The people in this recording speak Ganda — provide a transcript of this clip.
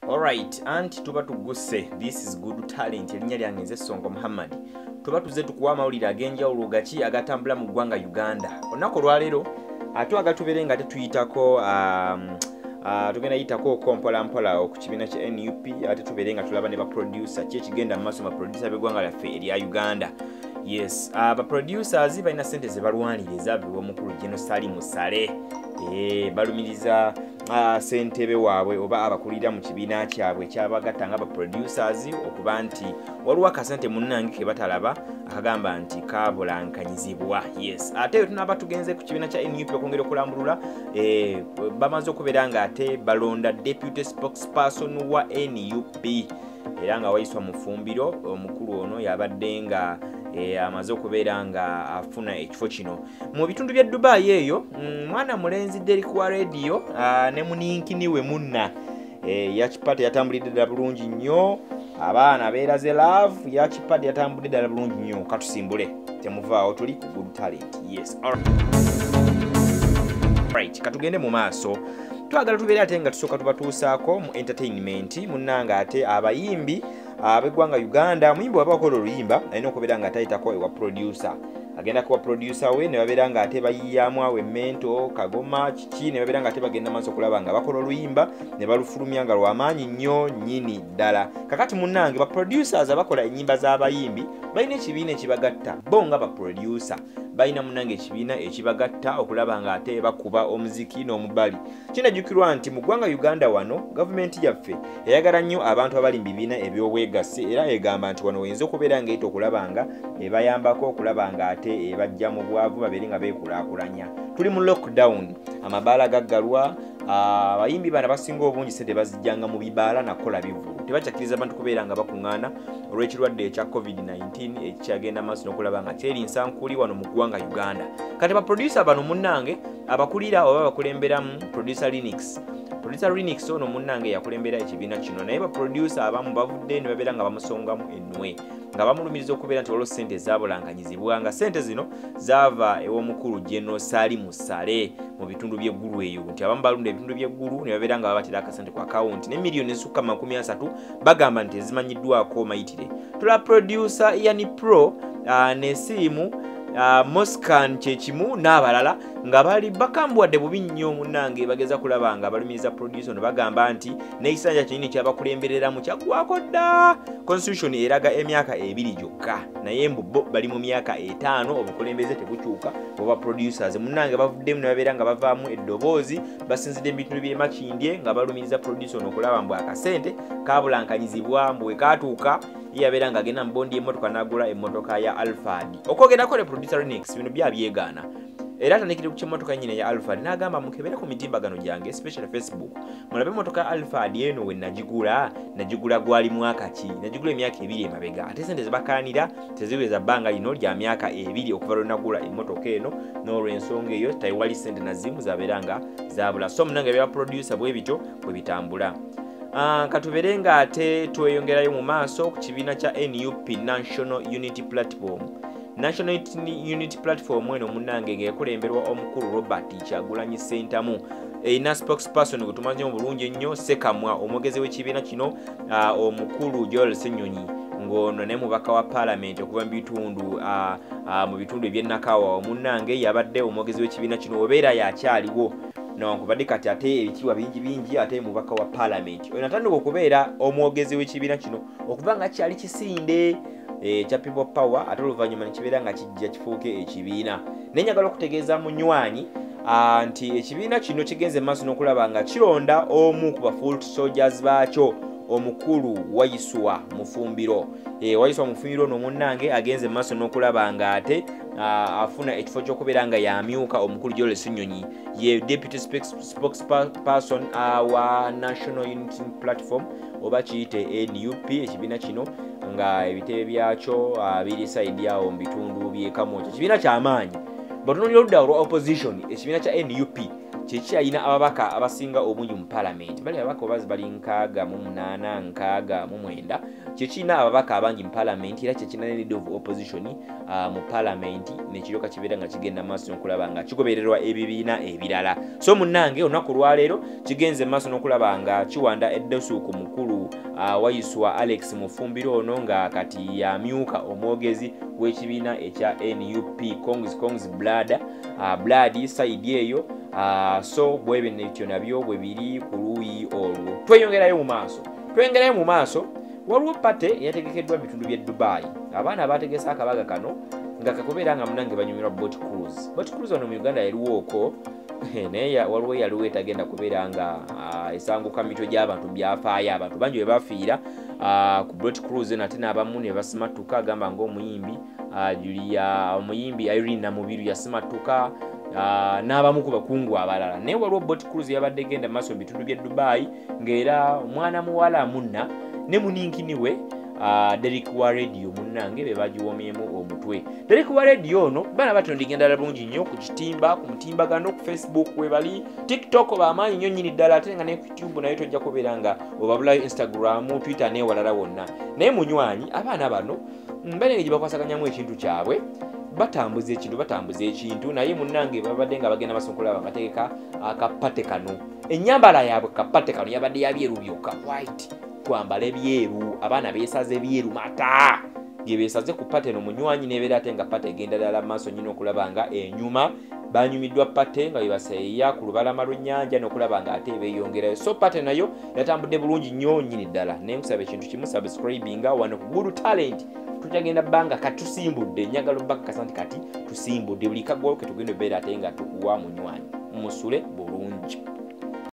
Alright, anti tuba tuguse. This is good talent. Erinnya lyange nze Sonko Muhammad. Tuba tuze tukuwa amawulire ag'enjawulo gaki agatambula mu ggwanga Uganda. Olunaku lwaleero ate agatubere nga tetuyitako tugenda yitako mpola ku kibiina kya NUP ate tubere nga tulaba ne ba producer ki ekigenda mu maaso ma producer b'eggwanga lyaffe erya Uganda. Yes, ba producers balina sente ze balwaniriza omukulu General Salim Sale. Balumiriza sentebe waabwe oba abakulira mu kibiina kyabwe ekyabagatta nga ba producers okuba nti waliwo akasente munnange ke batalaba akagamba nti kabulankanyizibwa. Yes, ate tunaba tugenze ku kibiina kya NUP okwongera okulambulula bamaze okubeera nga ate balonda deputy spokesperson wa NUP era nga wayiswa mu fumbiro omukulu ono yabadde nga amaze okubeera nga afuna ekifo kino mu bitundu bya Dubai eyo. Mwana mulenzi Derek wa radio ne muninkini we munna yakipata yatambulidde ddala bulungi nnyo. Abaana beeraze love yakipata yatambulidde ddala bulungi nnyo. Katusimbule temuvaawo tuli ku good talent. Yes, alright, katugende mu maaso. Twagala tubeera ate nga tusooka tubatuusaako mu entertainment munnanga ate abayimbi ab'eggwanga Uganda. Muyimbi waba akola oluyimba alina okubeera nga atayitako ewa producer, agenda kuwa producer we ne babeera nga ate bayiyamu awe mento kagoma kiki ne babeera nga ate bagenda maaso okulaba nga bakola oluyimba ne balufulumya nga lw'amaanyi nnyo nnyini ddala. Kakati munnange ba producers abakola ennyimba z'abayimbi balina ekibiina ekibagatta bo nga ba producer balina munnange ekibiina ekibagatta okulaba nga ate bakuba omuziki n'omubali. Kinajjukirwa nti mu ggwanga Uganda wano gavumenti yaffe eyagala nnyo abantu abali mu bibiina eby'obwegassi era egamba nti wano oyinza okubeera ng'eyita okulaba nga ebayambako okulaba nga ate bajja mu bwavu babeere nga beekulaakulanya. Tuli mu lockdown, amabaala gaggalwa. Abayimbi bana basinga obungi sente bazijjanga mu bibaala nakola bivulu. Tebakyakiriza abantu kubeera nga bakuŋŋaana olw'ekirwadde ekya COVID-19 ekyagenda maaso n'okulaba nga kyerinsa nkuli wano mu ggwanga Uganda. Kati ba producer bano munnange abakulira oba bakulemberamu producer Linux. Producer Linux ono munnange yakulembera ekibiina kino naye ba producer abamu bavudde ne babeera nga bamusongamu ennwe nga bamulumiriza okubeera nti waliwo ssente zaabulankanyizibwa nga ssente zino zaava ew'omukulu General Salim Sale mu bitundu by'eggulu eyo nti abamu balunda ebitundu by'eggulu ne babeera nga babatera akasente ku akawunti ne miliyoni ezisukka 30 bagamba nti ezimanyiddwako mayitire. Tula producer Yani Pro n'essiimu Moscan kyekimu n'abalala nga bali bakambuwadde bubi nnyo munnange bageza kulaba nga balumiriza producer no bagamba nti n'ekisanja kinini kyabakulembereramu kyaggwako dda. Constitution eraga emyaka 2 gyokka naye mbubo bali mu myaka 5 obukulembeze tebukyuka oba producers munnange bavuddemu ne babeera nga bavaamu eddoboozi basinzidde mu bitundu by'e Makindye nga balumiriza producer no okulaba mbu akasente kabulankanyizibwa mbwe katuuka yabeera nga agenda mu bondi emmotoka n'agula emmotoka ya Alphard. Okwogerako ne producer Linux bino byabyegaana era atandikire ku kyemmotoka nnyine ya Alphard n'agamba mukebere ku mitimbagano gyange especially Facebook mulabe emmotoka ya Alphard eno we nagigula gwali mwaka ki nagigula emyaka 2 emabega ate sente zibakaanira teziweza bbanga lino lya myaka 2 okuva lwe nagula emmotoka eno n'olw'ensonga eyo tewali sente nazimu zabeera nga zabula. So munange bya producer bwe bityo bwe bitambula. Katubere nga ate tweyongerayo mu maaso ku kibiina kya NUP National Unity Platform. National Unity Platform eno munnange ng'ekulemberwa omukulu Robert Kyagulanyi Ssentamu erina spokesperson gwe tumanyi obulungi ennyo Sekamwa omwogezi w'ekibiina kino omukulu Joel Ssenyonyi ng'ono ne mubaka wa parliament okuva mu bitundu eby'Ennakawa omunnange yabadde omwogezi w'ekibiina kino obeera yakyaliwo newankubadde kati ate ebitiibwa bingi ate mubaka wa parliament ono atandika okubeera omwogezi w'ekibiina kino okuva nga kyali kisinde ekya People Power ate oluvannyuma ne kibeera nga kijja kifuuke ekibiina. Naye njagala okutegeeza munywanyi nti ekibiina kino kigenze maaso n'okulaba nga kironda omu ku ba foot soldiers baakyo omukulu Wayiswa Mufumbiro. Wayiswa Mufumbiro ono munnange agenze maaso n'okulaba nga ate afuna ekifo ky'okubeera nga yamyuka omukulu Joel Ssenyonyi ye deputy spokesperson wa National Unity Platform oba kiyite NUP ekibiina kino nga ebitebe byakyo biri side awo mu bitundu by'e Kamwokya. Ekibiina ky'amaanyi batunuulira oludda olwa opposition ekibiina kya NUP kyeki alina ababaka abasinga obungi mu parliament bali ababaka obazi bali 68 69 kyekina ababaka abangi mu parliament era kyekina leader of opposition mu parliament nekiroka kibeera nga kigenda maaso n'okulaba nga kigobererwa ebibiina ebirala. So munnange olunaku lwaleero kigenze maaso n'okulaba nga kiwanda eddosuuku mukulu Wayiswa Alex Mufumbiro ono nga kati yamyuka omwogezi w'ekibiina ekya NUP Kongs Blood side eyo. So bwebe n'ebyo nabyo bwe biri ku luuyi olwo. Tweyongerayo mu maaso waliwo pate yategekeddwa bitundu bya Dubai. Abaana abategesa akabaga kano nga kakobeera nga munange banyumirwa boat cruise ono mu Uganda yaliwooko naye waliwo yaliwo etagenda kubeera nga esanguka mitwe gy'abantu byafaayo abantu bangi webafiira ku boat cruise nate n'abamu ne basimatuka agamba ng'omuyimbi omuyimbi Irene Namubiru yasimatuka n'abamu ku bakungu abalala. Naye waliwo boat cruise yabadde genda maaso mu bitundu bya Dubai ng'era omwana muwala munna ne muninkini we Derek wa radio munnange be bagiwomyemu omutwe. Derek wa radio ono bana batondinga ddala bulungi nnyo ku kitimba ku mutimbagano ku Facebook we bali TikTok bamaanyi nnyo nnyini ddala ate nga ne ku YouTube nayo tojja kubeera nga obabulayo Instagram Twitter ne walala wonna. Naye munywanyi abaana bano mbalenge gye bakwasaganyamu ekintu kyabwe batambuza ekintu naye munnange babadde nga bagenda basonkola bakateeka akapate kano. Ennyambala yaabwe kapate kano yabadde yabyeru byokka white kwambala ebyeru abaana beesaze ebyeru mata gye beesaze ku pate no munywanyi nebeera ate nga pate egenda ddala maaso nyina okulaba nga enyuma banyumiddwa pate nga bebaseeya ku lubalama lw'ennyanja n'okulaba nga ate beeyongerayo. So pate nayo yatambudde bulungi nnyo nnyini ddala. Naye nkusaba ekintu kimu subscribinga wano ku Good Talent tutagenda bbanga katusimbudde njagala obbakakasa nti kati tusimbudde buli kagwalo ke tugenda obeera ate nga tukuwa munywanyi musule bulungi.